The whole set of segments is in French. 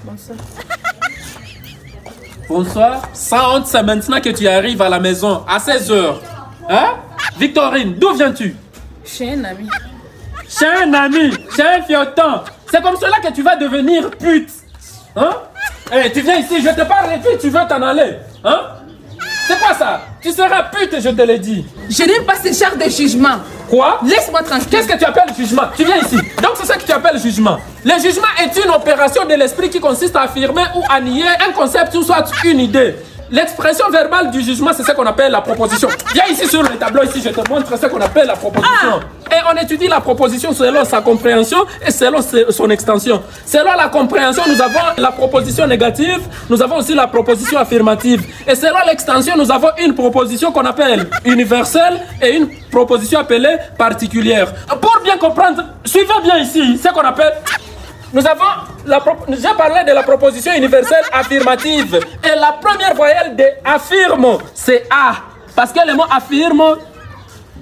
Bonsoir. Bonsoir. Sans honte, c'est maintenant que tu arrives à la maison, à 16h. Hein? Victorine, d'où viens-tu? Chez un ami. Chez un ami, chez un fioton. C'est comme cela que tu vas devenir pute. Hein? Eh, tu viens ici, je te parle et puis tu veux t'en aller. Hein? C'est quoi ça? Tu seras pute, je te l'ai dit. Je n'aime pas ce genre de jugement. Quoi? Laisse-moi tranquille. Qu'est-ce que tu appelles jugement? Tu viens ici. Donc c'est ça que tu appelles jugement. Le jugement est une opération de l'esprit qui consiste à affirmer ou à nier un concept ou soit une idée. L'expression verbale du jugement, c'est ce qu'on appelle la proposition. Viens ici sur le tableau, ici, je te montre ce qu'on appelle la proposition. Et on étudie la proposition selon sa compréhension et selon son extension. Selon la compréhension, nous avons la proposition négative, nous avons aussi la proposition affirmative. Et selon l'extension, nous avons une proposition qu'on appelle universelle et une proposition appelée particulière. Pour bien comprendre, suivez bien ici ce qu'on appelle... Nous avons, j'ai parlé de la proposition universelle affirmative. Et la première voyelle de affirme, c'est A. Parce que le mot affirme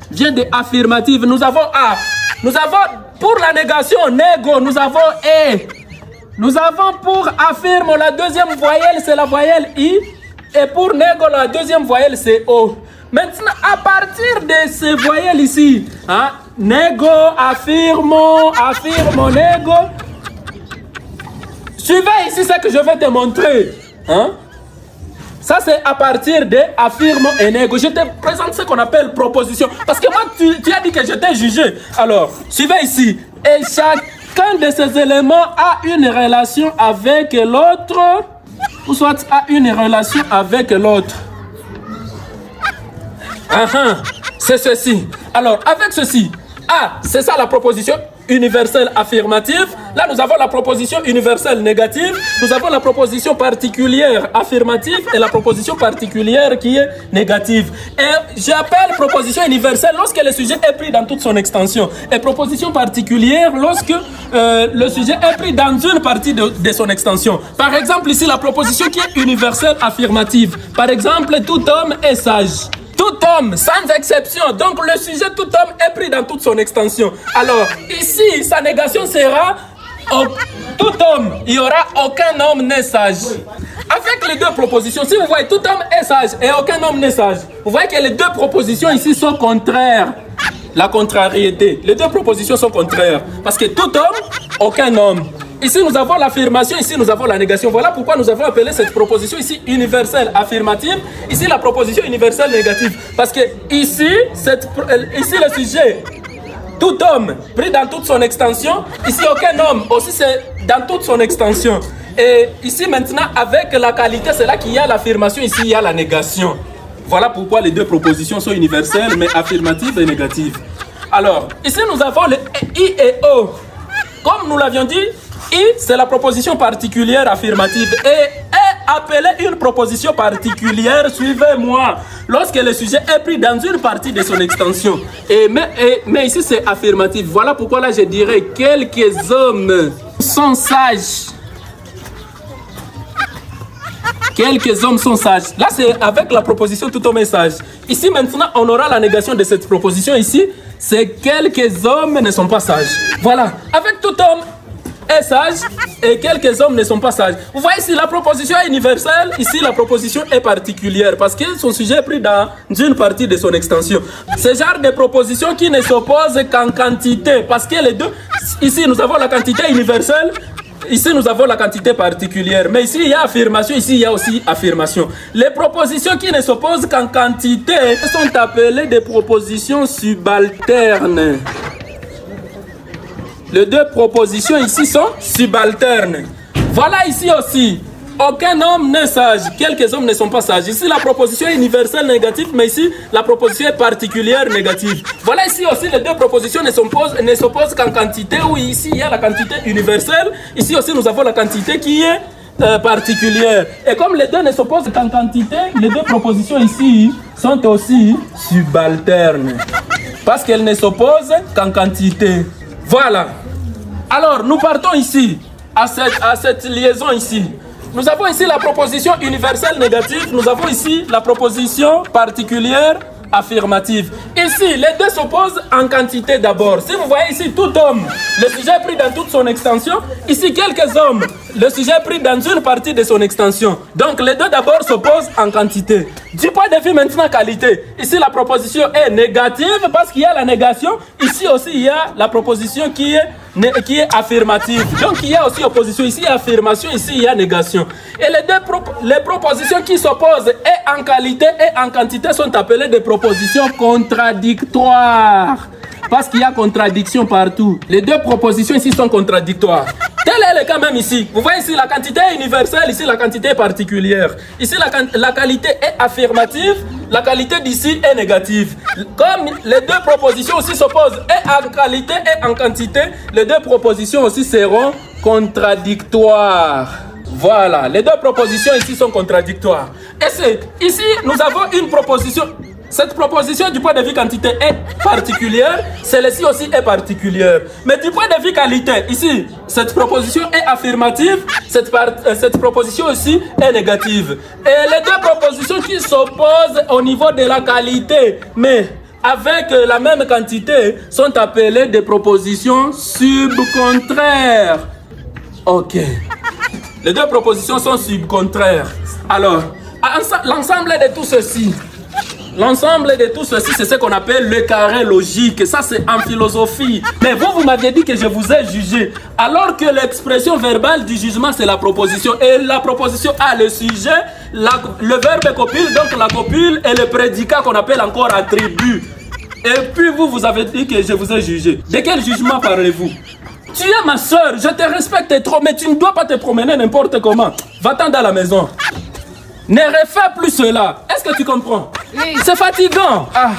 vient de affirmative. Nous avons A. Nous avons, pour la négation, nego, nous avons E. Nous avons pour affirme, la deuxième voyelle, c'est la voyelle I. Et pour nego, la deuxième voyelle, c'est O. Maintenant, à partir de ces voyelles ici, hein, nego, affirme, nego. Suivez ici ce que je vais te montrer. Hein? Ça, c'est à partir de affirme et nego. Je te présente ce qu'on appelle proposition. Parce que moi, tu as dit que je t'ai jugé. Alors, suivez ici. Et chacun de ces éléments a une relation avec l'autre. Ou soit a une relation avec l'autre. C'est ceci. Alors, avec ceci. A, c'est ça la proposition universelle affirmative. Là, nous avons la proposition universelle négative. Nous avons la proposition particulière affirmative et la proposition particulière qui est négative. Et j'appelle proposition universelle lorsque le sujet est pris dans toute son extension. Et proposition particulière lorsque le sujet est pris dans une partie de son extension. Par exemple, ici, la proposition qui est universelle affirmative. Par exemple, tout homme est sage. Tout homme, sans exception. Donc le sujet tout homme est pris dans toute son extension. Alors, ici, sa négation sera tout homme. Il n'y aura aucun homme n'est sage. Avec les deux propositions, si vous voyez tout homme est sage et aucun homme n'est sage, vous voyez que les deux propositions ici sont contraires. La contrariété. Les deux propositions sont contraires. Parce que tout homme, aucun homme. Ici, nous avons l'affirmation, ici, nous avons la négation. Voilà pourquoi nous avons appelé cette proposition ici universelle affirmative. Ici, la proposition universelle négative. Parce que ici, ici le sujet, tout homme, pris dans toute son extension. Ici, aucun homme, aussi c'est dans toute son extension. Et ici, maintenant, avec la qualité, c'est là qu'il y a l'affirmation, ici, il y a la négation. Voilà pourquoi les deux propositions sont universelles, mais affirmatives et négatives. Alors, ici, nous avons le I et O. Comme nous l'avions dit, I, c'est la proposition particulière affirmative et est appelée une proposition particulière, suivez-moi, lorsque le sujet est pris dans une partie de son extension. Mais ici, c'est affirmatif. Voilà pourquoi là, je dirais quelques hommes sont sages. Quelques hommes sont sages. Là, c'est avec la proposition tout homme est sage. Ici, maintenant, on aura la négation de cette proposition ici. C'est quelques hommes ne sont pas sages. Voilà. Avec tout homme est sage et quelques hommes ne sont pas sages. Vous voyez ici, la proposition est universelle. Ici, la proposition est particulière parce que son sujet est pris dans une partie de son extension. Ce genre de proposition qui ne s'oppose qu'en quantité. Parce que les deux, ici, nous avons la quantité universelle. Ici, nous avons la quantité particulière. Mais ici, il y a affirmation. Ici, il y a aussi affirmation. Les propositions qui ne s'opposent qu'en quantité sont appelées des propositions subalternes. Les deux propositions ici sont subalternes. Voilà ici aussi. Aucun homme n'est sage. Quelques hommes ne sont pas sages. Ici, la proposition est universelle négative, mais ici, la proposition est particulière négative. Voilà ici aussi, les deux propositions ne s'opposent qu'en quantité, où ici, il y a la quantité universelle. Ici aussi, nous avons la quantité qui est particulière. Et comme les deux ne s'opposent qu'en quantité, les deux propositions ici sont aussi subalternes. Parce qu'elles ne s'opposent qu'en quantité. Voilà. Alors, nous partons ici, à cette liaison ici. Nous avons ici la proposition universelle négative. Nous avons ici la proposition particulière affirmative. Ici, les deux s'opposent en quantité d'abord. Si vous voyez ici, tout homme, le sujet est pris dans toute son extension. Ici, quelques hommes, le sujet est pris dans une partie de son extension. Donc, les deux d'abord s'opposent en quantité. Du point de vue maintenant qualité, ici la proposition est négative parce qu'il y a la négation. Ici aussi, il y a la proposition qui est affirmative. Donc, il y a aussi opposition. Ici, il y a affirmation. Ici, il y a négation. Et les propositions qui s'opposent et en qualité et en quantité sont appelées des propositions contradictoires. Parce qu'il y a contradiction partout. Les deux propositions ici sont contradictoires. Tel est le cas même ici. Vous voyez ici, la quantité est universelle, ici, la quantité est particulière. Ici, la qualité est affirmative, la qualité d'ici est négative. Comme les deux propositions aussi s'opposent et en qualité et en quantité, les deux propositions aussi seront contradictoires. Voilà, les deux propositions ici sont contradictoires. Et c'est ici, nous avons une proposition. Cette proposition du point de vue quantité est particulière, celle-ci aussi est particulière. Mais du point de vue qualité, ici, cette proposition est affirmative, cette proposition aussi est négative. Et les deux propositions qui s'opposent au niveau de la qualité, mais avec la même quantité, sont appelées des propositions subcontraires. Ok. Les deux propositions sont subcontraires. Alors, l'ensemble de tout ceci, c'est ce qu'on appelle le carré logique. Ça, c'est en philosophie. Mais vous m'aviez dit que je vous ai jugé. Alors que l'expression verbale du jugement, c'est la proposition. Et la proposition a le sujet, le verbe copule, donc la copule et le prédicat qu'on appelle encore attribut. Et puis vous avez dit que je vous ai jugé. De quel jugement parlez-vous? Tu es ma soeur, je te respecte trop, mais tu ne dois pas te promener n'importe comment. Va-t'en dans la maison. Ne refais plus cela. Est-ce que tu comprends? Oui. C'est fatigant. Ah.